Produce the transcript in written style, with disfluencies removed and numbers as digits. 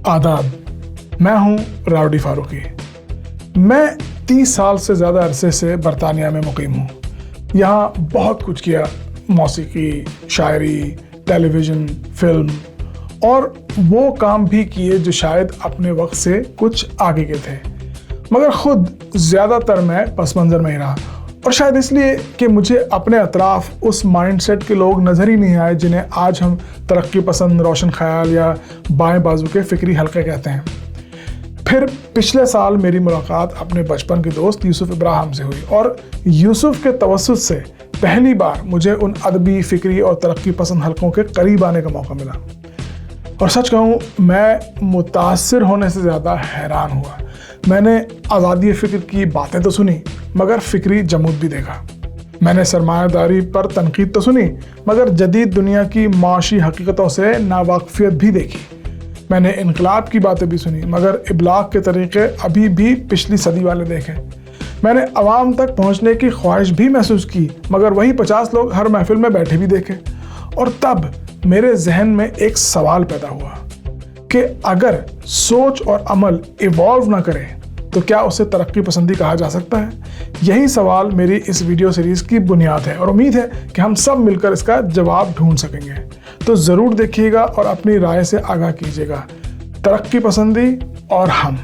आदाब, मैं हूं राउडी फारूकी। मैं 30 साल से ज़्यादा अरसे से बरतानिया में मुकीम हूं। यहाँ बहुत कुछ किया, मौसीकी, शायरी, टेलीविज़न, फिल्म और वो काम भी किए जो शायद अपने वक्त से कुछ आगे के थे, मगर ख़ुद ज़्यादातर मैं पस मंज़र में ही रहा। और शायद इसलिए कि मुझे अपने अतराफ़ उस माइंडसेट के लोग नज़र ही नहीं आए जिन्हें आज हम तरक्की पसंद, रोशन ख़याल या बाएं बाजू के फ़िक्री हल्के कहते हैं। फिर पिछले साल मेरी मुलाकात अपने बचपन के दोस्त यूसुफ इब्राहिम से हुई और यूसुफ के तवस्सुत से पहली बार मुझे उन अदबी, फ़िक्री और तरक्की पसंद हल्कों के करीब आने का मौका मिला। और सच कहूँ, मैं मुतासिर होने से ज़्यादा हैरान हुआ। मैंने आज़ादी फ़िक्र की बातें तो सुनी, मगर फ़िक्री जमूद भी देखा। मैंने सरमायादारी पर तनकीद तो सुनी, मगर जदीद दुनिया की माशी हकीकतों से नावाकफियत भी देखी। मैंने इनकलाब की बातें भी सुनी, मगर इबलाग के तरीक़े अभी भी पिछली सदी वाले देखे। मैंने अवाम तक पहुँचने की ख्वाहिश भी महसूस की, मगर वही 50 लोग हर महफिल में बैठे भी देखे। और तब मेरे जहन में एक सवाल पैदा हुआ कि अगर सोच और अमल इवॉल्व ना करे तो क्या उसे तरक्की पसंदी कहा जा सकता है? यही सवाल मेरी इस वीडियो सीरीज़ की बुनियाद है और उम्मीद है कि हम सब मिलकर इसका जवाब ढूंढ सकेंगे। तो ज़रूर देखिएगा और अपनी राय से आगाह कीजिएगा। तरक्की पसंदी और हम।